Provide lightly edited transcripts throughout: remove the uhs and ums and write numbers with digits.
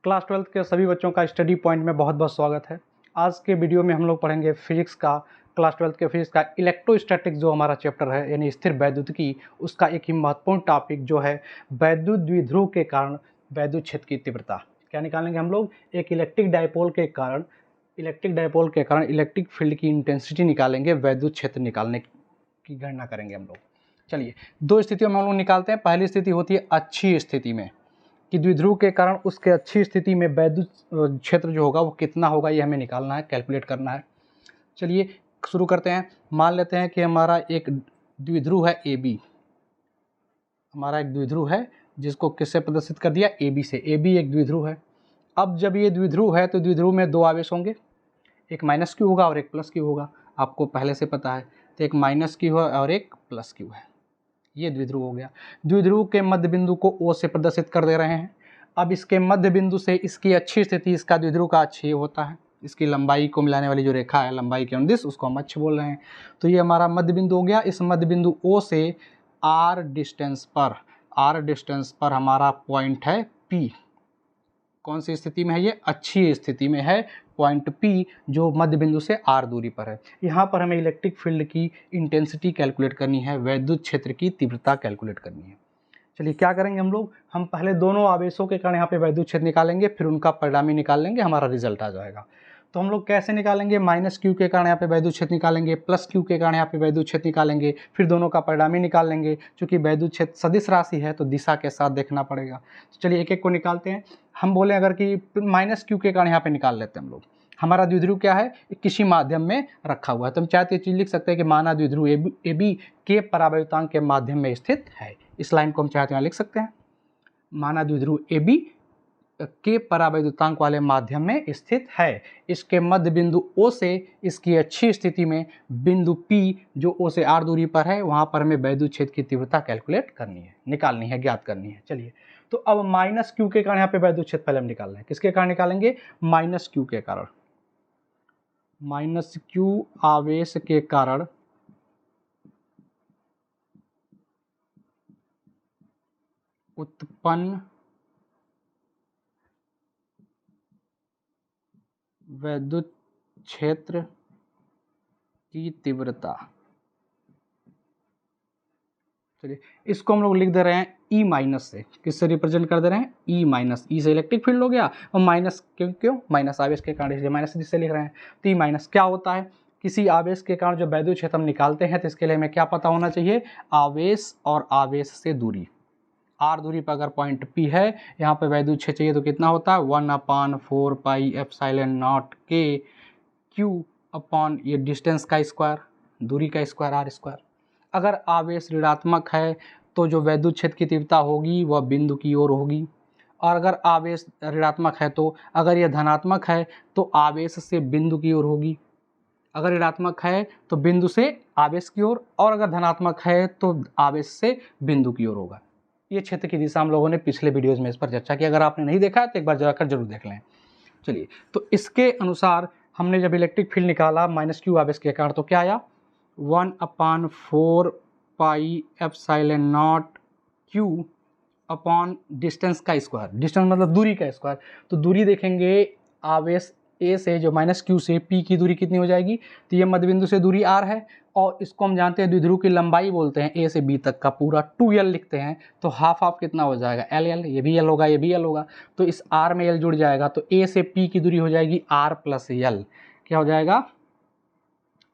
Class 12th के सभी बच्चों का स्टडी पॉइंट में बहुत बहुत स्वागत है। आज के वीडियो में हम लोग पढ़ेंगे फिजिक्स का, क्लास 12th के फिजिक्स का इलेक्ट्रोस्टैटिक्स जो हमारा चैप्टर है, यानी स्थिर वैद्युतिकी, उसका एक ही महत्वपूर्ण टॉपिक जो है वैद्युत द्विध्रुव के कारण वैद्युत क्षेत्र की तीव्रता। क्या निकालेंगे हम लोग? एक इलेक्ट्रिक डायपोल के कारण इलेक्ट्रिक फील्ड की इंटेंसिटी निकालेंगे, वैद्युत क्षेत्र निकालने की गणना करेंगे हम लोग। चलिए, दो स्थितियों में हम लोग निकालते हैं। पहली स्थिति होती है अच्छी स्थिति में, कि द्विध्रुव के कारण उसके अच्छी स्थिति में वैद्युत क्षेत्र जो होगा वो कितना होगा, ये हमें निकालना है, कैलकुलेट करना है। चलिए शुरू करते हैं। मान लेते हैं कि हमारा एक द्विध्रुव है ए बी, हमारा एक द्विध्रुव है जिसको किससे प्रदर्शित कर दिया? ए बी से। ए बी एक द्विध्रुव है। अब जब ये द्विध्रुव है तो द्विध्रुव में दो आवेश होंगे, एक माइनस क्यू होगा और एक प्लस क्यू होगा, आपको पहले से पता है। तो एक माइनस क्यू है और एक प्लस क्यू है, ये द्विध्रुव हो गया। द्विध्रुव के मध्य बिंदु को O से प्रदर्शित कर दे रहे हैं। अब इसके मध्य बिंदु से इसकी अच्छी स्थिति, इसका द्विध्रुव का अक्ष ये होता है, इसकी लंबाई को मिलाने वाली जो रेखा है, लंबाई के अनुदिश, उसको हम अक्ष बोल रहे हैं। तो ये हमारा मध्य बिंदु हो गया। इस मध्य बिंदु O से R डिस्टेंस पर हमारा पॉइंट है P। कौन सी स्थिति में है ये? अच्छी स्थिति में है। पॉइंट P जो मध्य बिंदु से R दूरी पर है। यहाँ पर हमें इलेक्ट्रिक फील्ड की इंटेंसिटी कैलकुलेट करनी है, वैद्युत क्षेत्र की तीव्रता कैलकुलेट करनी है। चलिए क्या करेंगे हम लोग? हम पहले दोनों आवेशों के कारण यहाँ पे वैद्युत क्षेत्र निकालेंगे, फिर उनका परिणामी निकाल लेंगे, हमारा रिजल्ट आ जाएगा। तो हम लोग कैसे निकालेंगे? माइनस क्यू के कारण यहाँ पे वैद्युत क्षेत्र निकालेंगे, प्लस क्यू के कारण यहाँ पे वैद्युत क्षेत्र निकालेंगे, फिर दोनों का परिणामी निकाल लेंगे। चूंकि वैद्युत क्षेत्र सदिश राशि है तो दिशा के साथ देखना पड़ेगा। तो चलिए एक एक को निकालते हैं। हम बोले अगर कि माइनस क्यू के कारण यहाँ पे निकाल लेते हैं हम लोग। हमारा द्विध्रुव क्या है? किसी माध्यम में रखा हुआ है, तो हम चाहते ये चीज़ लिख सकते हैं कि माना द्विध्रुव ए बी के परावैद्युतांक के माध्यम में स्थित है। इस लाइन को हम चाहते हैं लिख सकते हैं, माना द्विध्रुव ए बी के परावैद्युतांक वाले माध्यम में स्थित है। इसके मध्य बिंदु O से इसकी अच्छी स्थिति में बिंदु P जो O से R दूरी पर है, वहां पर हमें वैद्युत क्षेत्र की तीव्रता कैलकुलेट करनी है, निकालनी है, ज्ञात करनी है। चलिए, तो अब माइनस क्यू के कारण यहाँ पे वैद्युत क्षेत्र पहले हम निकाल रहे हैं। किसके कारण निकालेंगे? माइनस क्यू के कारण। माइनस क्यू आवेश के कारण उत्पन्न वैद्युत क्षेत्र की तीव्रता। चलिए इसको हम लोग लिख दे रहे हैं ई माइनस से। किससे रिप्रेजेंट कर दे रहे हैं? E minus. ई से इलेक्ट्रिक फील्ड हो गया, और माइनस क्यों माइनस आवेश के कारण, इसलिए माइनस जिससे लिख रहे हैं। तो ई माइनस क्या होता है? किसी आवेश के कारण जो वैद्युत क्षेत्र हम निकालते हैं, तो इसके लिए हमें क्या पता होना चाहिए? आवेश और आवेश से दूरी। आर दूरी पर अगर पॉइंट P है, यहाँ पे वैद्युत क्षेत्र चाहिए तो कितना होता है? 1/4 पाई एप्सिलॉन नॉट के क्यू अपॉन ये डिस्टेंस का स्क्वायर, दूरी का स्क्वायर, आर स्क्वायर। अगर आवेश ऋणात्मक है तो जो वैद्युत क्षेत्र की तीव्रता होगी वह बिंदु की ओर होगी, और अगर आवेश ऋणात्मक है तो, अगर यह धनात्मक है तो आवेश से बिंदु की ओर होगी, अगर ऋणात्मक है तो बिंदु से आवेश की ओर, और अगर धनात्मक है तो आवेश से बिंदु की ओर होगा। ये क्षेत्र की दिशा हम लोगों ने पिछले वीडियोज में इस पर चर्चा की, अगर आपने नहीं देखा है तो एक बार जाकर जरूर देख लें। चलिए, तो इसके अनुसार हमने जब इलेक्ट्रिक फील्ड निकाला माइनस क्यू आवेश के कारण, तो क्या आया? 1/4 pi epsilon naught Q upon distance का स्क्वायर। डिस्टेंस मतलब दूरी का स्क्वायर। तो दूरी देखेंगे, आवेश ए से जो माइनस क्यू से पी की दूरी कितनी हो जाएगी? तो ये मध्य बिंदु से दूरी आर है, और इसको हम जानते हैं द्विध्रुव की लंबाई बोलते हैं, ए से बी तक का पूरा 2l लिखते हैं। तो हाफ हाफ कितना हो जाएगा? एल एल, ये भी एल होगा, ये भी एल होगा। तो इस आर में एल जुड़ जाएगा, तो ए से पी की दूरी हो जाएगी आर प्लस एल। क्या हो जाएगा?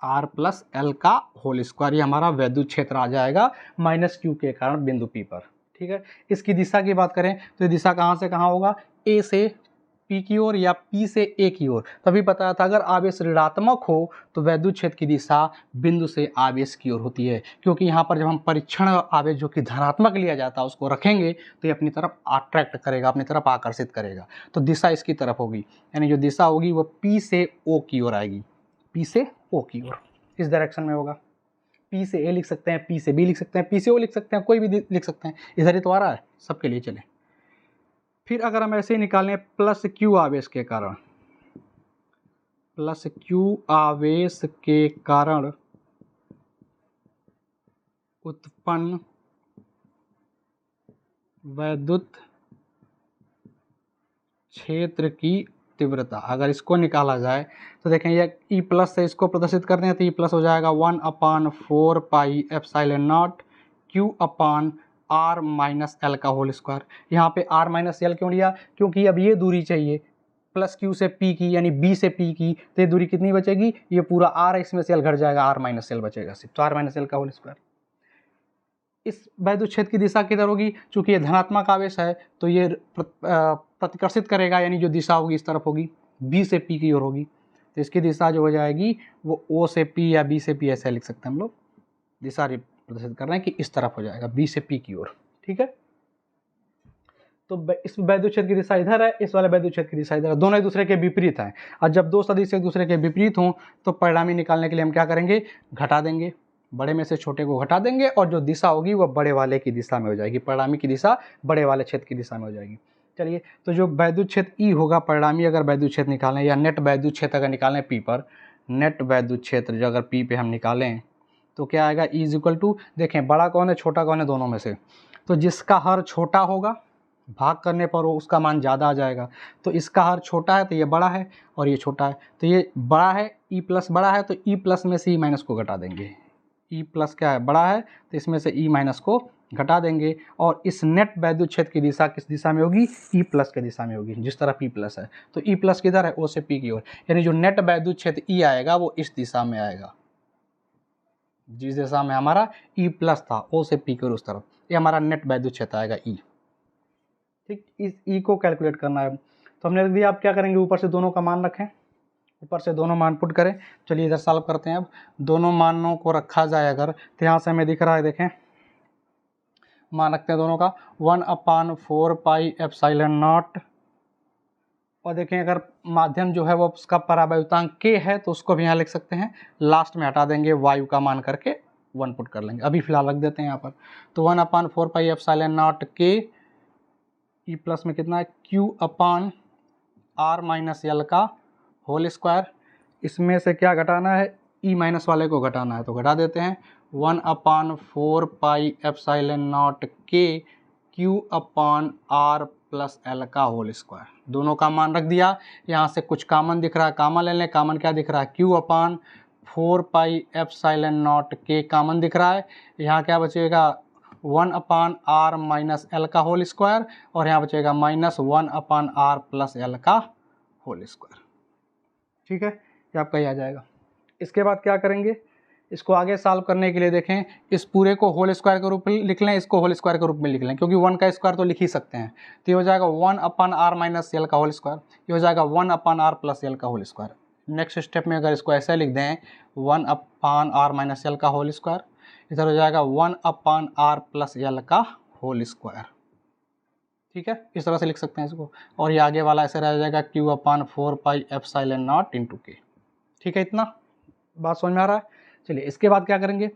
आर प्लस एल का होल स्क्वायर। ये हमारा वैद्युत क्षेत्र आ जाएगा माइनस क्यू के कारण बिंदु P पर। ठीक है, इसकी दिशा की बात करें तो ये दिशा कहाँ से कहाँ होगा? ए से P की ओर या P से A की ओर। तभी बताया था अगर आवेश ऋणात्मक हो तो वैद्युत क्षेत्र की दिशा बिंदु से आवेश की ओर होती है, क्योंकि यहाँ पर जब हम परीक्षण आवेश जो कि धनात्मक लिया जाता है उसको रखेंगे तो ये अपनी तरफ अट्रैक्ट करेगा, अपनी तरफ आकर्षित करेगा, तो दिशा इसकी तरफ होगी। यानी जो दिशा होगी वो P से O की ओर आएगी, P से O की ओर, इस डायरेक्शन में होगा। P से A लिख सकते हैं, P से B लिख सकते हैं, P से O लिख सकते हैं, कोई भी लिख सकते हैं। इधर ही तो आ रहा है सबके लिए। चले फिर अगर हम ऐसे ही निकालें प्लस क्यू आवेश के कारण, प्लस क्यू आवेश के कारण उत्पन्न वैद्युत क्षेत्र की तीव्रता, अगर इसको निकाला जाए तो देखें ये ई प्लस से इसको प्रदर्शित करते हैं तो ई प्लस हो जाएगा 1/4 pi epsilon naught q upon r minus l का होल स्क्वायर। यहाँ पे आर माइनस एल क्यों लिया? क्योंकि अब ये दूरी चाहिए प्लस क्यू से पी की, यानी बी से पी की, तो ये दूरी कितनी बचेगी? ये पूरा आर, इसमें से एल घट जाएगा, आर माइनस एल बचेगा सिर्फ, तो आर माइनस एल का होल स्क्वायर। इस वैद्युत क्षेत्र की दिशा किधर होगी? चूंकि ये धनात्मक आवेश है तो ये प्रतिकर्षित करेगा, यानी जो दिशा होगी इस तरफ होगी, बी से पी की ओर होगी, तो इसकी दिशा जो हो जाएगी वो ओ से पी या बी से पी ऐसे लिख सकते हैं हम लोग। दिशा प्रदर्शित कर रहे हैं कि इस तरफ हो जाएगा, बी से पी की ओर। ठीक है, तो इस वैद्युत क्षेत्र की दिशा इधर है, इस वाले वैद्युत क्षेत्र की दिशा इधर है, दोनों एक दूसरे के विपरीत हैं। और जब दो सदिश एक दूसरे के विपरीत हों तो परिणामी निकालने के लिए हम क्या करेंगे? घटा देंगे, बड़े में से छोटे को घटा देंगे और जो दिशा होगी वह बड़े वाले की दिशा में हो जाएगी, परिणामी की दिशा बड़े वाले क्षेत्र की दिशा में हो जाएगी। चलिए, तो जो वैद्युत क्षेत्र ई होगा, परिणामी अगर वैद्युत क्षेत्र निकालें या नेट वैद्युत क्षेत्र अगर निकालें पी पर, नेट वैद्युत क्षेत्र जो अगर पी पे हम निकालें तो क्या आएगा? ई इज इक्वल टू, देखें बड़ा कौन है छोटा कौन है दोनों में से, तो जिसका हर छोटा होगा भाग करने पर वो उसका मान ज़्यादा आ जाएगा। तो इसका हर छोटा है तो ये बड़ा है और ये छोटा है, तो ये बड़ा है, ई प्लस बड़ा है, तो ई प्लस में से ई माइनस को घटा देंगे। ई प्लस क्या है? बड़ा है, तो इसमें से ई माइनस को घटा देंगे और इस नेट वैद्युत क्षेत्र की दिशा किस दिशा में होगी? ई प्लस के दिशा में होगी, जिस तरफ ई प्लस है। तो ई प्लस किधर है? ओ से पी की ओर, यानी जो नेट वैद्युत क्षेत्र ई आएगा वो इस दिशा में आएगा, जिस दिशा में हमारा ई प्लस था, ओ से पी की ओर उस तरफ, ये हमारा नेट वैद्युत क्षेत्र आएगा ई। ठीक, इस ई को कैलकुलेट करना है, तो हमने लिख दिया। आप क्या करेंगे? ऊपर से दोनों का मान रखें, ऊपर से दोनों मान पुट करें। चलिए इधर सॉल्व करते हैं। अब दोनों मानों को रखा जाए अगर, तो यहाँ से हमें दिख रहा है, देखें मान रखते हैं दोनों का 1/4 पाई एप्सिलॉन नॉट, और देखें अगर माध्यम जो है वो उसका परावैद्युतांक के है तो उसको भी यहाँ लिख सकते हैं, लास्ट में हटा देंगे, वायु का मान करके 1 पुट कर लेंगे। अभी फिलहाल रख देते हैं यहाँ पर, तो 1/4 पाई एप्सिलॉन नॉट के, ई प्लस में कितना है? Q upon r minus l का होल स्क्वायर। इसमें से क्या घटाना है? ई माइनस वाले को घटाना है, तो घटा देते हैं। 1/4 पाई एप्सिलॉन नॉट के q upon r plus l का होल स्क्वायर। दोनों का मान रख दिया। यहाँ से कुछ कामन दिख रहा है, कामन ले लें। कामन क्या दिख रहा है? क्यू अपान 4 पाई एप्सिलॉन नॉट के कामन दिख रहा है। यहाँ क्या बचेगा? 1/r माइनस एल का होल स्क्वायर, और यहाँ बचेगा -1/r प्लस एल का होल स्क्वायर। ठीक है, ये आपका ही आ जाएगा। इसके बाद क्या करेंगे? इसको आगे सॉल्व करने के लिए देखें, इस पूरे को होल स्क्वायर के रूप में लिख लें, इसको होल स्क्वायर के रूप में लिख लें, क्योंकि 1 का स्क्वायर तो लिख ही सकते हैं। तो ये हो जाएगा 1/r माइनस एल का होल स्क्वायर, ये हो जाएगा 1/r प्लस एल का होल स्क्वायर। नेक्स्ट स्टेप में अगर इसको ऐसे लिख दें 1/r माइनस एल का होल स्क्वायर, इधर हो जाएगा 1/r प्लस एल का होल स्क्वायर। ठीक है, इस तरह से लिख सकते हैं इसको, और ये आगे वाला ऐसे रह जाएगा Q/4 pi epsilon not into के। ठीक है, इतना बात समझ में आ रहा है? चलिए इसके बाद क्या करेंगे?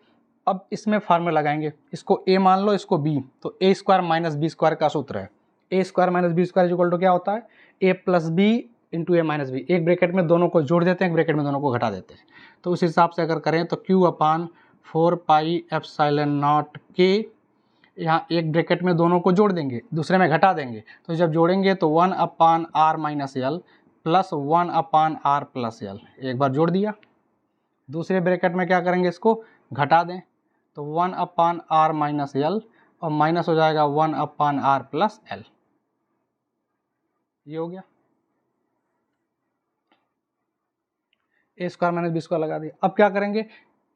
अब इसमें फार्मूला लगाएंगे, इसको a मान लो, इसको b, तो a square minus b square का सूत्र है। a square minus b square equal to क्या होता है? a plus b into a minus b. एक ब्रैकेट में दोनों को जोड़ देते हैं, एक ब्रैकेट में दोनों को घटा देते हैं। तो उस हिसाब से अगर करें तो Q/4 पाई एप्सिलॉन नॉट के, यहाँ एक ब्रैकेट में दोनों को जोड़ देंगे, दूसरे में घटा देंगे, तो जब जोड़ेंगे तो 1/r minus L plus 1/r plus l, एक बार जोड़ दिया। दूसरे ब्रैकेट में क्या करेंगे? इसको घटा दें, तो 1/r माइनस एल और माइनस हो जाएगा 1/r प्लस एल। ये हो गया। ए स्क्वायर माइनस बी स्क्वायर लगा दिया। अब क्या करेंगे?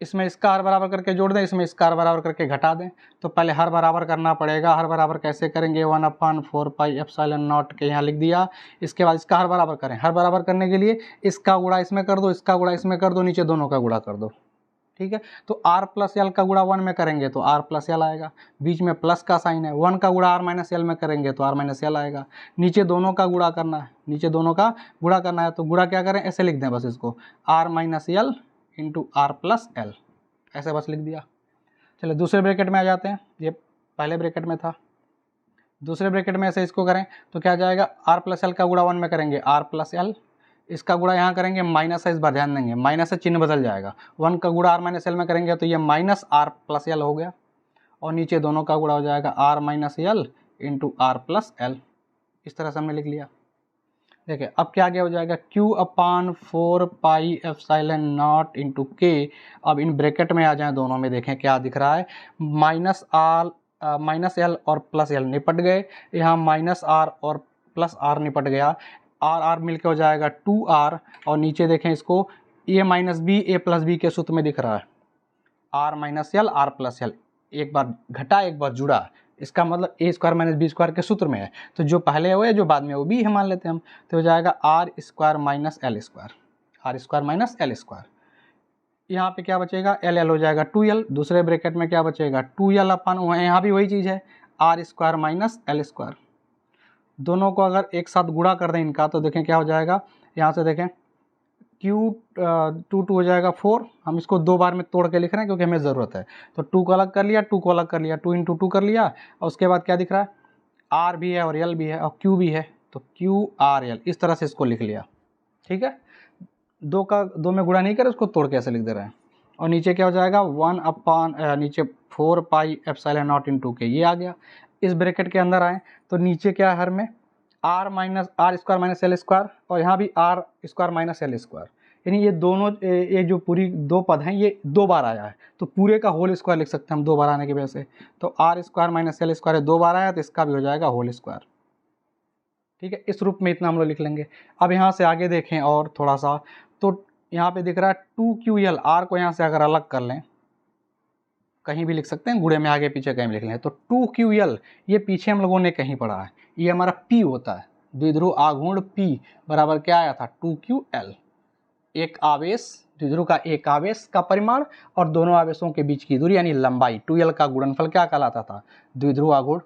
इसमें इसका हर बराबर करके जोड़ दें, इसमें इसका हर बराबर करके घटा दें। तो पहले हर बराबर करना पड़ेगा। हर बराबर कैसे करेंगे? 1/4 पाई एप्सिलॉन नॉट के यहाँ लिख दिया। इसके बाद इसका हर बराबर करें। हर बराबर करने के लिए इसका गुणा इसमें कर दो, इसका गुणा इसमें कर दो, नीचे दोनों का गुणा कर दो। ठीक है, तो r प्लस एल का गुणा 1 में करेंगे तो r प्लस एल आएगा, बीच में प्लस का साइन है। 1 का गुणा r माइनस एल में करेंगे तो r माइनस एल आएगा। नीचे दोनों का गुणा करना है, नीचे दोनों का गुणा करना है, तो गुणा क्या करें? ऐसे लिख दें बस इसको, r minus l into r plus l, ऐसे बस लिख दिया। चलिए दूसरे ब्रैकेट में आ जाते हैं, ये पहले ब्रैकेट में था। दूसरे ब्रैकेट में ऐसे इसको करें तो क्या जाएगा? r प्लस एल का गुणा 1 में करेंगे r प्लस एल, इसका गुणा यहाँ करेंगे माइनस है, इस बार ध्यान देंगे माइनस से चिन्ह बदल जाएगा। 1 का गुणा r माइनस एल में करेंगे तो ये माइनस r प्लस एल हो गया, और नीचे दोनों का गुणा हो जाएगा r minus l into r plus l. इस तरह से हमने लिख लिया। देखिए अब क्या हो जाएगा Q upon 4 pi epsilon not into के। अब इन ब्रैकेट में आ जाए दोनों में, देखें क्या दिख रहा है, माइनस एल और प्लस एल निपट गए, यहाँ माइनस आर और प्लस आर निपट गया, आर आर मिलकर हो जाएगा 2r, और नीचे देखें इसको a minus b a plus b के सूत्र में दिख रहा है, r minus l r plus l, एक बार घटा एक बार जुड़ा, इसका मतलब a square minus b square के सूत्र में है, तो जो पहले है वो है, जो बाद में वो बी है मान लेते हैं हम, तो हो जाएगा r square minus l square, r square minus l square. यहाँ पे क्या बचेगा, एल एल हो जाएगा 2l, दूसरे ब्रैकेट में क्या बचेगा 2l अपन, यहाँ भी वही चीज़ है, r square minus l square. दोनों को अगर एक साथ गुणा कर दें इनका, तो देखें क्या हो जाएगा, यहाँ से देखें Q 2 हो जाएगा 4, हम इसको दो बार में तोड़ के लिख रहे हैं क्योंकि हमें ज़रूरत है, तो 2 को अलग कर लिया, 2 को अलग कर लिया, 2 इंटू 2 कर लिया, और उसके बाद क्या दिख रहा है, R भी है और L भी है और Q भी है, तो QRL इस तरह से इसको लिख लिया। ठीक है, दो में गुणा नहीं कर, उसको तोड़ के ऐसे लिख दे रहे हैं, और नीचे क्या हो जाएगा 1 अपान नीचे 4 पाई एप्सिलॉन नॉट इंटू के, ये आ गया। इस ब्रैकेट के अंदर आए तो नीचे क्या है हर में, r square minus l square, और यहाँ भी r square minus l square, यानी ये दोनों ये जो पूरी दो पद हैं ये दो बार आया है, तो पूरे का होल स्क्वायर लिख सकते हैं हम दो बार आने की वजह से, तो r square minus l square दो बार आया तो इसका भी हो जाएगा होल स्क्वायर। ठीक है, इस रूप में इतना हम लोग लिख लेंगे। अब यहाँ से आगे देखें और थोड़ा सा, तो यहाँ पे दिख रहा है 2QL, आर को यहाँ से अगर अलग कर लें, कहीं भी लिख सकते हैं, गुणे में आगे पीछे कहीं भी लिख लें, तो 2QL ये पीछे हम लोगों ने कहीं पढ़ा है, ये हमारा P होता है, द्विध्रुव आघूर्ण P बराबर क्या आया था 2QL, एक आवेश, द्विध्रुव का एक आवेश का परिमाण और दोनों आवेशों के बीच की दूरी यानी लंबाई, 2L का गुणनफल क्या कहलाता था, द्विध्रुव आघूर्ण,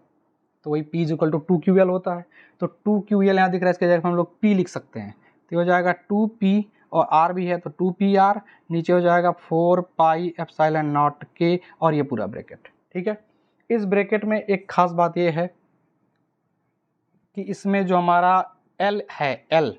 तो वही P इक्वल टू 2QL होता है। तो 2QL यहाँ दिख रहा है, इसके जगह हम लोग P लिख सकते हैं, तो हो जाएगा 2P और R भी है तो 2PR, नीचे हो जाएगा 4 पाई एप्सिलॉन नॉट के, और ये पूरा ब्रैकेट। ठीक है, इस ब्रैकेट में एक खास बात ये है कि इसमें जो हमारा L है, L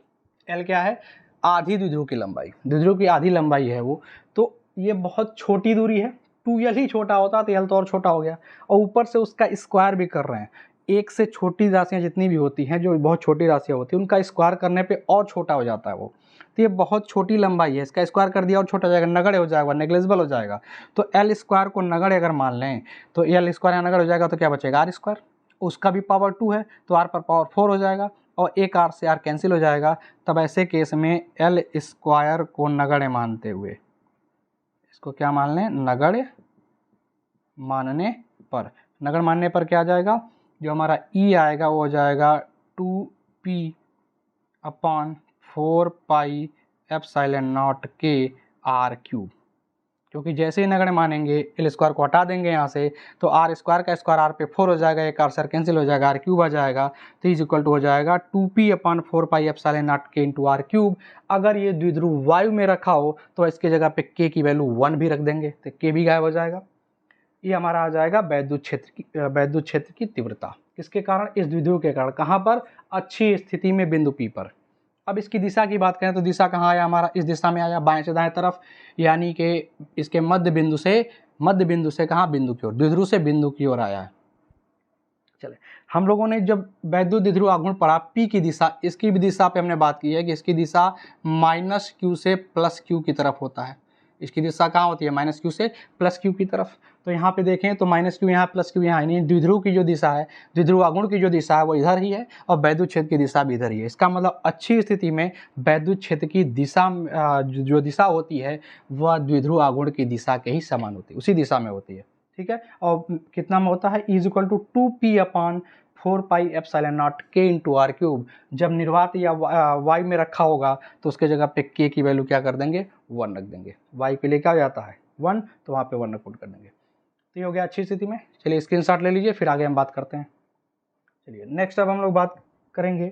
क्या है, आधी द्विध्रुव की लंबाई, द्विध्रुव की आधी लंबाई है वो, तो ये बहुत छोटी दूरी है, 2L ही छोटा होता तो L तो और छोटा हो गया, और ऊपर से उसका स्क्वायर भी कर रहे हैं, एक से छोटी राशियाँ जितनी भी होती हैं, जो बहुत छोटी राशियाँ होती हैं, उनका स्क्वायर करने पे और छोटा हो जाता है वो, तो ये बहुत छोटी लंबाई है, इसका स्क्वायर कर दिया और छोटा हो जाएगा, नगण्य हो जाएगा, नेग्लिजिबल हो जाएगा, तो L स्क्वायर को नगण्य अगर मान लें तो L स्क्वायर यहाँ नगण्य हो जाएगा, तो क्या बचेगा R स्क्वायर, उसका भी पावर 2 है तो R पर पावर 4 हो जाएगा, और एक R से R कैंसिल हो जाएगा, तब ऐसे केस में L स्क्वायर को नगण्य मानते हुए, इसको क्या मान लें, नगण्य मानने पर, नगण्य मानने पर क्या आ जाएगा, जो हमारा E आएगा वो हो जाएगा 2P upon 4 pi epsilon naught के R क्यूब, क्योंकि जैसे ही नगण्य मानेंगे L स्क्वायर को हटा देंगे यहाँ से, तो R स्क्वायर का स्क्वायर R पे 4 हो जाएगा, एक R से कैंसिल हो जाएगा, R क्यूब आ जाएगा, तो इज इक्वल टू हो जाएगा 2P upon 4 pi epsilon naught के इंटू R क्यूब। अगर ये द्विध्रुव वायु में रखा हो तो इसके जगह पे K की वैल्यू 1 भी रख देंगे, तो K भी गायब हो जाएगा। ये हमारा आ जाएगा वैद्युत क्षेत्र की तीव्रता, किसके कारण, इस द्विध्रुव के कारण, कहाँ पर, अच्छी स्थिति में बिंदु P पर। अब इसकी दिशा की बात करें तो दिशा कहाँ आया हमारा, इस दिशा में आया, बाएं से दाएं तरफ, यानी कि इसके मध्य बिंदु से कहाँ, बिंदु की ओर, द्विध्रुव से बिंदु की ओर आया है। चले, हम लोगों ने जब वैद्युत द्विध्रुव आघूर्ण पढ़ा, P की दिशा, इसकी भी दिशा पे हमने बात की है कि इसकी दिशा -Q से +Q की तरफ होता है, इसकी दिशा कहाँ होती है, -Q से +Q की तरफ। तो यहाँ पे देखें तो -Q यहाँ, +Q यहाँ, यानी द्विध्रुव की जो दिशा है, द्विध्रुव आघूर्ण की जो दिशा है वो इधर ही है, और वैद्युत क्षेत्र की दिशा भी इधर ही है। इसका मतलब अच्छी स्थिति में वैद्युत क्षेत्र की दिशा जो दिशा होती है वह द्विध्रुव आघूर्ण की दिशा के ही समान होती है, उसी दिशा में होती है। ठीक है, और कितना में होता है, is equal to 2P upon 4 pi epsilon naught के इंटू R क्यूब। जब निर्वात या वाई में रखा होगा तो उसके जगह पे K की वैल्यू क्या कर देंगे, 1 रख देंगे, वाई के लिए क्या हो जाता है 1, तो वहाँ पे 1 पुट कर देंगे। तो ये हो गया अच्छी स्थिति में। चलिए स्क्रीनशॉट ले लीजिए, फिर आगे हम बात करते हैं। चलिए नेक्स्ट अब हम लोग बात करेंगे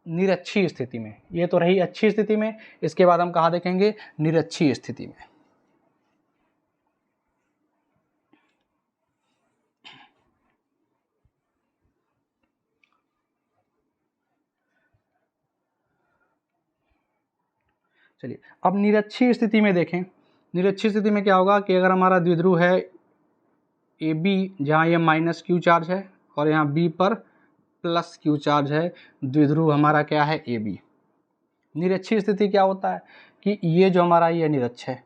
निरक्षीय स्थिति में। ये तो रही अच्छी स्थिति में, इसके बाद हम कहाँ देखेंगे, निरक्षीय स्थिति में। चलिए अब निरक्षीय स्थिति में देखें, निरक्षीय स्थिति में क्या होगा कि अगर हमारा द्विध्रुव है AB, जहाँ ये -Q चार्ज है और यहाँ B पर +Q चार्ज है, द्विध्रुव हमारा क्या है AB। निरक्षीय स्थिति क्या होता है कि ये जो हमारा ये निरक्ष है,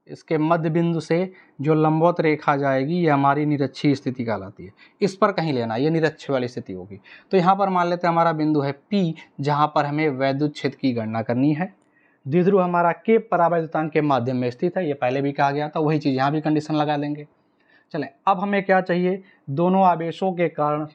इसके मध्य बिंदु से जो लंबवत रेखा जाएगी ये हमारी निरक्षीय स्थिति कहलाती है। इस पर कहीं लेना, ये निरक्ष वाली स्थिति होगी। तो यहाँ पर मान लेते हैं हमारा बिंदु है P, जहाँ पर हमें वैद्युत क्षेत्र की गणना करनी है। द्विध्रुव हमारा K परावैद्युतांक के माध्यम में स्थित है, ये पहले भी कहा गया था, वही चीज़ यहाँ भी कंडीशन लगा लेंगे। चलें, अब हमें क्या चाहिए, दोनों आवेशों के कारण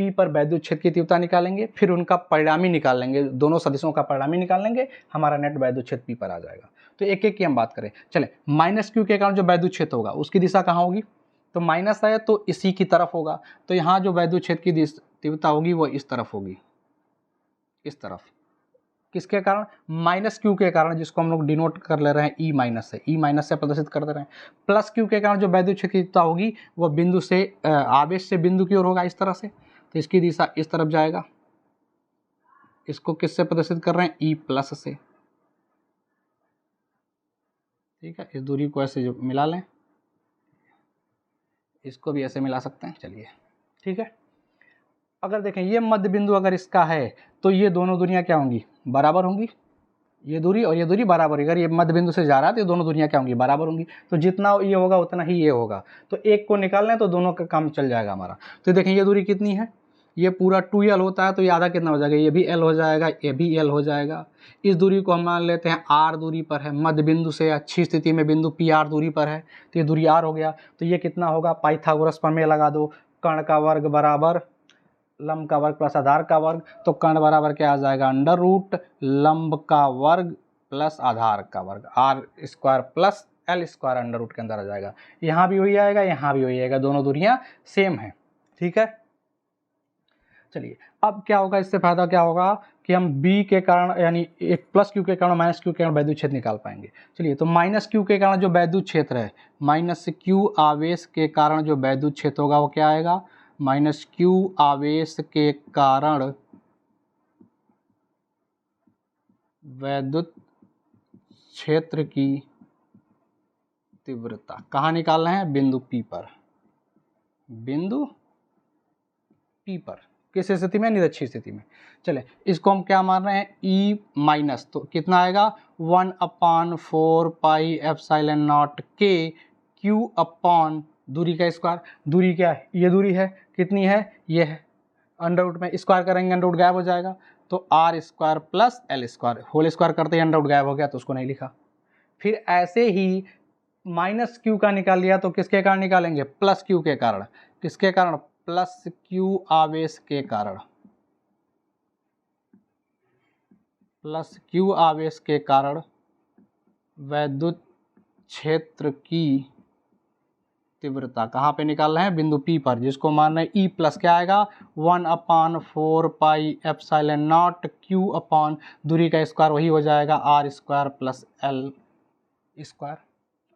P पर वैद्युत क्षेत्र की तीव्रता निकालेंगे, फिर उनका परिणामी निकाल लेंगे, दोनों सदिशों का परिणामी निकाल लेंगे, हमारा नेट वैद्युत क्षेत्र P पर आ जाएगा। तो एक एक की हम बात करें। चलें, माइनस Q के कारण जो वैद्युत क्षेत्र होगा उसकी दिशा कहाँ होगी, तो माइनस है तो इसी की तरफ होगा, तो यहाँ जो वैद्युत क्षेत्र की तीव्रता होगी वो इस तरफ होगी, इस तरफ। किसके कारण, माइनस Q के कारण, जिसको हम लोग डिनोट कर ले रहे हैं E माइनस से, E माइनस से प्रदर्शित कर दे रहे हैं। प्लस Q के कारण जो वैद्युत क्षेत्र की तीव्रता होगी वो बिंदु से आवेश से बिंदु की ओर होगा इस तरह से, तो इसकी दिशा इस तरफ जाएगा। इसको किससे प्रदर्शित कर रहे हैं, E प्लस से। ठीक है, इस दूरी को ऐसे जो मिला लें, इसको भी ऐसे मिला सकते हैं। चलिए ठीक है, अगर देखें ये मध्य बिंदु अगर इसका है तो ये दोनों दूरियां क्या होंगी, बराबर होंगी। ये दूरी और ये दूरी बराबर है, अगर ये मध्य बिंदु से जा रहा है तो ये दोनों दूरियां क्या होंगी, बराबर होंगी। तो जितना ये होगा उतना ही ये होगा, तो एक को निकालना है तो दोनों का काम चल जाएगा हमारा। तो देखें ये दूरी कितनी है, ये पूरा 2l होता है, तो ये आधा कितना हो जाएगा, ये भी l हो जाएगा, ये भी l हो जाएगा। इस दूरी को हम मान लेते हैं r दूरी पर है, मध्य बिंदु से अच्छी स्थिति में बिंदु P r दूरी पर है, तो ये दूरी r हो गया। तो ये कितना होगा, पाइथागोरस प्रमेय लगा दो, कर्ण का वर्ग बराबर लंब का वर्ग प्लस आधार का वर्ग, तो कर्ण बराबर क्या आ जाएगा, अंडर रूट लंब का वर्ग प्लस आधार का वर्ग, r square plus l square under root के अंदर आ जाएगा। यहाँ भी वही आएगा, यहाँ भी वही आएगा, दोनों दूरियां सेम है। ठीक है, चलिए अब क्या होगा, इससे फायदा क्या होगा कि हम B के कारण यानी एक प्लस Q के कारण माइनस Q के कारण वैद्युत क्षेत्र निकाल पाएंगे। चलिए, तो माइनस Q के कारण जो वैद्युत क्षेत्र है, माइनस Q आवेश के कारण जो वैद्युत क्षेत्र होगा वो क्या आएगा, माइनस Q आवेश के कारण वैद्युत क्षेत्र की तीव्रता कहाँ निकालना है, बिंदु P पर, बिंदु P पर। किस स्थिति में, निरक्षीय स्थिति में। चले, इसको हम क्या मान रहे हैं, E माइनस, तो कितना आएगा 1/4 pi epsilon not K Q upon दूरी का स्क्वायर। दूरी क्या है, ये दूरी है, कितनी है, ये है, अंडर रूट में स्क्वायर करेंगे अंडर रूट गायब हो जाएगा, तो r square plus l square, whole square करते ही अंडर रूट गायब हो गया तो उसको नहीं लिखा। फिर ऐसे ही माइनस Q का निकाल लिया तो किसके कारण निकालेंगे, प्लस Q के कारण। किसके कारण, प्लस Q आवेश के कारण, प्लस Q आवेश के कारण वैद्युत क्षेत्र की तीव्रता कहाँ पे निकाल रहे हैं, बिंदु P पर, जिसको मान रहे हैं E प्लस क्या आएगा 1/4 pi epsilon naught Q upon दूरी का स्क्वायर वही हो जाएगा r square plus l square,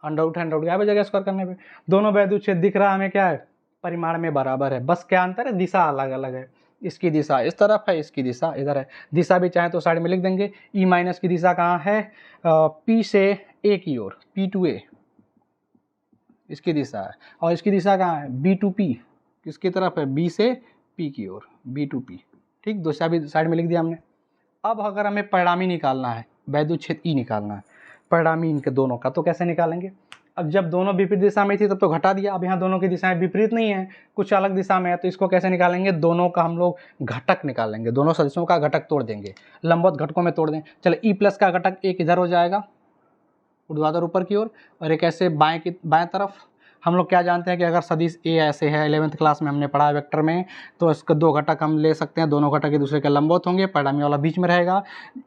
under root गायब हो जाएगा स्क्वायर करने पे। दोनों वैद्युत क्षेत्र दिख रहा है हमें क्या है, परिमाण में बराबर है, बस क्या अंतर है, दिशा अलग अलग है। इसकी दिशा इस तरफ है, इसकी दिशा इधर है। दिशा भी चाहे तो साइड में लिख देंगे। E माइनस की दिशा कहाँ है, P से A की ओर, P to A इसकी दिशा है, और इसकी दिशा कहाँ है, B to P, किसकी तरफ है, B से P की ओर, B to P। ठीक, दिशा भी साइड में लिख दिया हमने। अब अगर हमें परिणामी निकालना है, वैद्युत क्षेत्र E निकालना है, परिणामी इनके दोनों का, तो कैसे निकालेंगे। अब जब दोनों विपरीत दिशा में थी तब तो घटा दिया, अब यहाँ दोनों की दिशाएं विपरीत नहीं है, कुछ अलग दिशा में है, तो इसको कैसे निकालेंगे, दोनों का हम लोग घटक निकालेंगे, दोनों सदिशों का घटक तोड़ देंगे, लंबवत घटकों में तोड़ दें। चले, E प्लस का घटक एक इधर हो जाएगा ऊर्ध्वाधर ऊपर की ओर, और एक ऐसे बाएं तरफ। हम लोग क्या जानते हैं कि अगर सदिश A ऐसे है, 11th क्लास में हमने पढ़ा है वेक्टर में, तो इसके दो घटक हम ले सकते हैं, दोनों घटक एक दूसरे के लंबवत होंगे, परिणामी वाला बीच में रहेगा।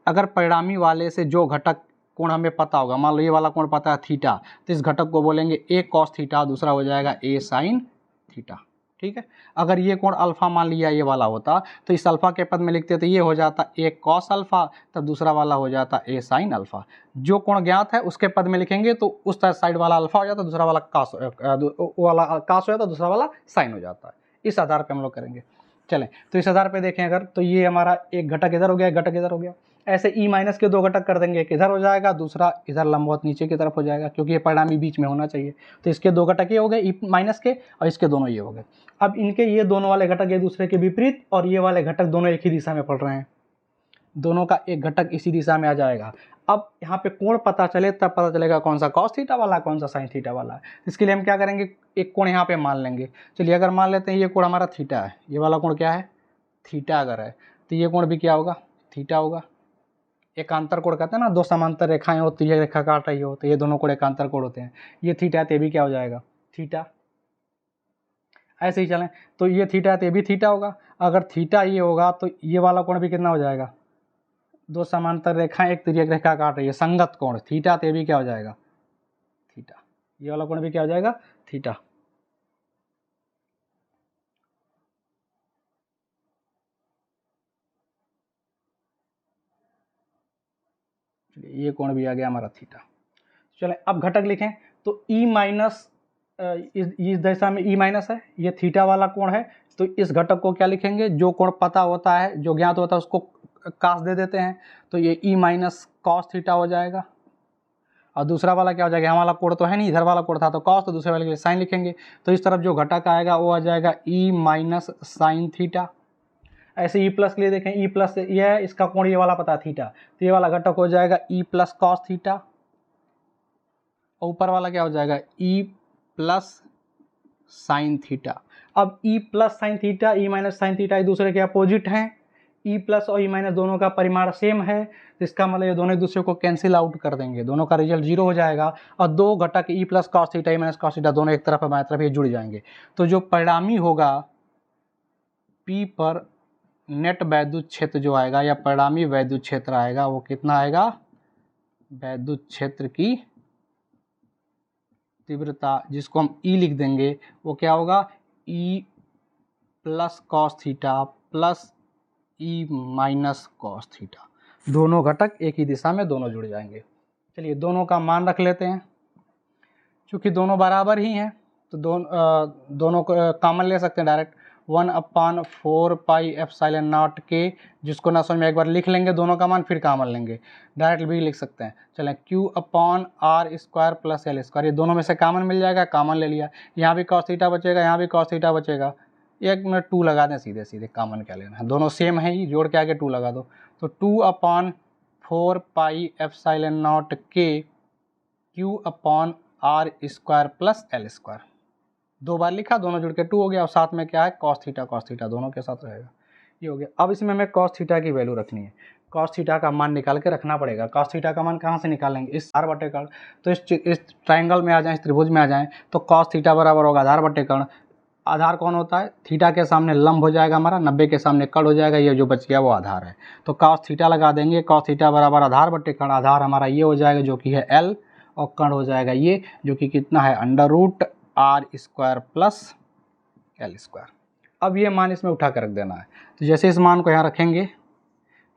अगर परिणामी वाले से जो घटक कोण हमें पता होगा, मान लो ये वाला कोण पता है थीटा, तो इस घटक को बोलेंगे A cos थीटा, दूसरा हो जाएगा A sin थीटा। ठीक है, अगर ये कोण अल्फा मान लिया ये वाला होता, तो इस अल्फा के पद में लिखते तो ये हो जाता A cos अल्फा, तब दूसरा वाला हो जाता A sin अल्फा। जो कोण ज्ञात है उसके पद में लिखेंगे तो उस साइड वाला अल्फा हो जाता, दूसरा वाला कास हो जाता, दूसरा वाला साइन हो जाता है। इस आधार पर हम लोग करेंगे। चलें, तो इस आधार पे देखें अगर, तो ये हमारा एक घटक इधर हो गया, एक घटक इधर हो गया। ऐसे E माइनस के दो घटक कर देंगे, एक इधर हो जाएगा, दूसरा इधर लंबवत नीचे की तरफ हो जाएगा, क्योंकि ये परिणामी बीच में होना चाहिए। तो इसके दो घटक ये हो गए E माइनस के, और इसके दोनों ये हो गए। अब इनके ये दोनों वाले घटक एक दूसरे के विपरीत, और ये वाले घटक दोनों एक ही दिशा में पड़ रहे हैं, दोनों का एक घटक इसी दिशा में आ जाएगा। अब यहाँ पे कोण पता चले तब पता चलेगा कौन सा कॉस थीटा वाला कौन सा साइन थीटा वाला है। इसके लिए हम क्या करेंगे, एक कोण यहाँ पे मान लेंगे। चलिए अगर मान लेते हैं ये कोण हमारा थीटा है, ये वाला कोण क्या है, थीटा अगर है, तो ये कोण भी क्या होगा, थीटा होगा। एकांतर कोण कहते हैं ना, दो समांतर रेखाएं होती है, रेखा काट रही हो, तो ये दोनों कोण एकांतर कोण होते हैं। ये थीटा है तो ये भी क्या हो जाएगा, थीटा। ऐसे ही चलें तो ये थीटा है तो ये भी थीटा होगा। अगर थीटा ये होगा तो ये वाला कोण भी कितना हो जाएगा, दो समांतर रेखाएं एक तिर्यक रेखा काट रही है, संगत कोण थीटा, तो ये भी क्या हो जाएगा, थीटा। ये वाला कोण भी क्या हो जाएगा, थीटा। चलिए ये कोण भी आ गया हमारा थीटा। चलें अब घटक लिखें तो ई माइनस, इस दिशा में ई माइनस है, ये थीटा वाला कोण है, तो इस घटक को क्या लिखेंगे, जो कोण पता होता है, जो ज्ञात होता है उसको कास दे देते हैं, तो ये ई माइनस कॉस थीटा हो जाएगा। और दूसरा वाला क्या हो जाएगा, हमारा कोण तो है नहीं, इधर वाला कोण था तो कॉस, तो दूसरे वाले के लिए साइन लिखेंगे, तो इस तरफ जो घटक आएगा वो आ जाएगा ई माइनस साइन थीटा। ऐसे ई प्लस के लिए देखें, ई प्लस ये है, इसका कोण ये वाला पता है थीटा, तो ये वाला घटक हो जाएगा ई प्लस कॉस थीटा, और ऊपर वाला क्या हो जाएगा, ई प्लस साइन थीटा। अब E plus sine theta, E minus sine theta एक दूसरे के अपोजिट हैं, ई प्लस और ई माइनस दोनों का परिमाण सेम है, तो इसका मतलब ये दोनों एक दूसरे को कैंसिल आउट कर देंगे, दोनों का रिजल्ट जीरो हो जाएगा, और दो घटक ई plus cos theta E minus cos theta दोनों एक तरफ बाएं तरफ ये जुड़ जाएंगे। तो जो परिणामी होगा पी पर नेट वैद्युत क्षेत्र जो आएगा, या परिणामी वैद्युत क्षेत्र आएगा, वो कितना आएगा, वैद्युत क्षेत्र की तीव्रता, जिसको हम ई लिख देंगे, वो क्या होगा, E plus cos theta plus E minus cos theta. दोनों घटक एक ही दिशा में दोनों जुड़ जाएंगे। चलिए दोनों का मान रख लेते हैं, क्योंकि दोनों बराबर ही हैं तो दोनों को कॉमन ले सकते हैं डायरेक्ट। 1/4 पाई एप्सिलॉन नॉट के, जिसको ना समझ में एक बार लिख लेंगे दोनों का मान, फिर कॉमन लेंगे, डायरेक्ट भी लिख सकते हैं। चलें Q/r² प्लस L², ये दोनों में से कॉमन मिल जाएगा, कॉमन ले लिया। यहाँ भी कॉस थीटा बचेगा, यहाँ भी कॉस थीटा बचेगा, एक मिनट 2 लगा दें, सीधे सीधे कॉमन क्या लेना है, दोनों सेम है ही, जोड़ के आगे 2 लगा दो, तो 2/4 पाई एप्सिलॉन नॉट के Q/r² प्लस L², दो बार लिखा, दोनों जुड़ के 2 हो गया, और साथ में क्या है, कॉस थीटा दोनों के साथ रहेगा, ये हो गया। अब इसमें हमें कॉस थीटा की वैल्यू रखनी है, कॉस थीटा का मान निकाल के रखना पड़ेगा। कॉस थीटा का मान कहाँ से निकालेंगे, इस आधार बटे कर्ण, तो इस ट्राइंगल में आ जाए, इस त्रिभुज में आ जाएं, तो कॉस थीटा बराबर होगा आधार बटे कर्ण। आधार कौन होता है, थीटा के सामने लंब हो जाएगा हमारा, 90 के सामने कर्ण हो जाएगा, ये जो बच गया वो आधार है, तो कॉस थीटा लगा देंगे, कॉस थीटा बराबर आधार बटे कर्ण, आधार हमारा ये हो जाएगा जो कि है L, और कर्ण हो जाएगा ये जो कि कितना है, √r² प्लस L²। अब ये मान इसमें उठा कर रख देना है, तो जैसे इस मान को यहाँ रखेंगे,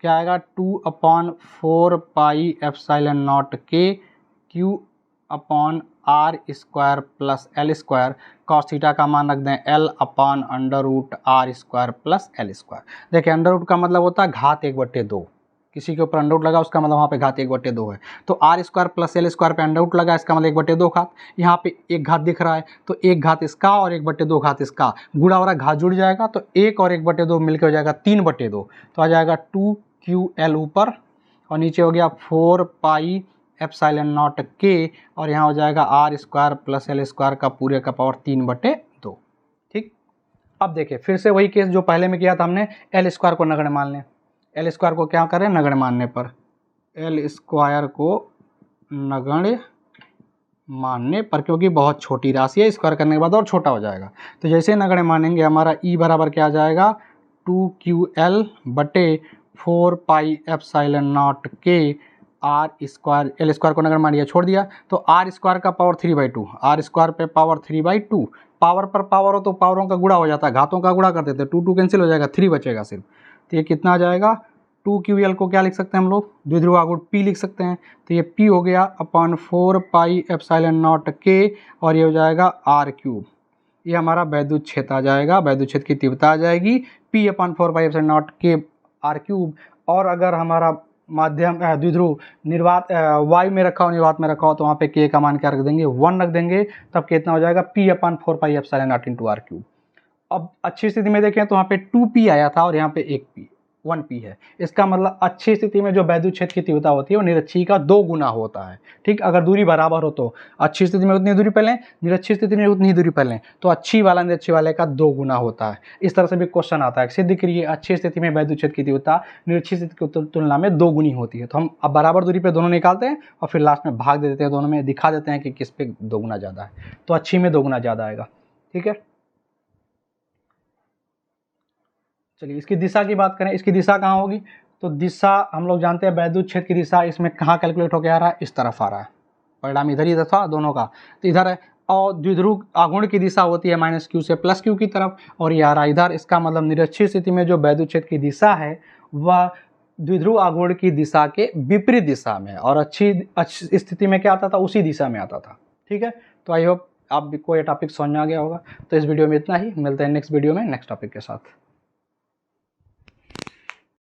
क्या आएगा, 2/4 पाई एप्सिलॉन नॉट के Q/r² plus L², cos theta का मान रख दें L/√r² प्लस L²। देखिए अंडर रूट का मतलब होता है घात 1/2, किसी के ऊपर अंडर रूट लगा उसका मतलब वहाँ पे घात 1/2 है, तो r² प्लस L² पे अंडर रूट लगा, इसका मतलब 1/2 घात, यहाँ पे एक घात दिख रहा है, तो एक घात इसका और 1/2 घात इसका, गुणा हो रहा घात जुड़ जाएगा, तो 1 और 1/2 मिलकर हो जाएगा 3/2, तो आ जाएगा 2QL ऊपर, और नीचे हो गया 4 पाई एप्सिलॉन नॉट के, और यहाँ हो जाएगा r² प्लस L² का पूरे का पावर 3/2। ठीक, अब देखिए फिर से वही केस जो पहले में किया था हमने, L² को नगण्य मान लें, L² को क्या करें, नगण्य मानने पर, L² को नगण्य मानने पर, क्योंकि बहुत छोटी राशि है, स्क्वायर करने के बाद और छोटा हो जाएगा, तो जैसे नगण्य मानेंगे हमारा E बराबर क्या आ जाएगा, 2QL बटे 4 पाई एप्सिलॉन नॉट के r², L² को नगण्य मान लिया, छोड़ दिया, तो r² का पावर 3/2, r² पे पावर 3/2, पावर पर पावर हो तो पावरों का गुणा हो जाता है, घातों का गुणा कर देते, 2 कैंसिल हो जाएगा, 3 बचेगा सिर्फ, तो ये कितना आ जाएगा, 2QL को क्या लिख सकते हैं हम लोग, द्विध्रुव आघूर्ण P लिख सकते हैं, तो ये P हो गया /4 पाई एप्सिलॉन नॉट के, और ये हो जाएगा r³, ये हमारा वैद्युत क्षेत्र आ जाएगा, वैद्युत क्षेत्र की तीव्रता आ जाएगी P/4 पाई एप्सिलॉन नॉट के r³। और अगर हमारा माध्यम द्विध्रुव निर्वात वायु में रखा हो, निर्वात में रखा हो, तो वहाँ पे K का मान क्या रख देंगे, 1 रख देंगे, तब कितना हो जाएगा, P/4 pi epsilon not into r³। अब अच्छी स्थिति में देखें तो वहाँ पे 2P आया था और यहाँ पे 1P, 1p है। इसका मतलब अच्छी स्थिति में जो वैद्युत क्षेत्र की तीव्रता होती है वो निरक्षी का 2 गुना होता है। ठीक, अगर दूरी बराबर हो तो अच्छी स्थिति में उतनी दूरी पर लें, निरक्षी स्थिति में उतनी दूरी पर लें, तो अच्छी वाला निरक्षी वाले का 2 गुना होता है। इस तरह से भी क्वेश्चन आता है, सिद्ध करिए अच्छी स्थिति में वैद्युत क्षेत्र की तीव्रता निरक्षी स्थिति की तुलना में 2 गुनी होती है। तो हम अब बराबर दूरी पर दोनों निकालते हैं और फिर लास्ट में भाग दे देते हैं, दोनों में दिखा देते हैं कि किस पे 2 गुना ज़्यादा है। तो अच्छी में 2 गुना ज़्यादा आएगा। ठीक है, चलिए इसकी दिशा की बात करें, इसकी दिशा कहाँ होगी? तो दिशा हम लोग जानते हैं वैद्युत क्षेत्र की दिशा इसमें कहाँ कैलकुलेट होकर आ रहा है, इस तरफ आ रहा है। परिणाम इधर ही था दोनों का, तो इधर है। और द्विध्रुव आघूर्ण की दिशा होती है -q से +q की तरफ, और ये आ रहा इधर। इसका मतलब निरक्षीय स्थिति में जो वैद्युत क्षेत्र की दिशा है वह द्विध्रुव आघूर्ण की दिशा के विपरीत दिशा में, और अच्छी स्थिति में क्या आता था, उसी दिशा में आता था। ठीक है, तो आई होप आपको ये टॉपिक समझ में आ गया होगा। तो इस वीडियो में इतना ही, मिलते हैं नेक्स्ट वीडियो में नेक्स्ट टॉपिक के साथ।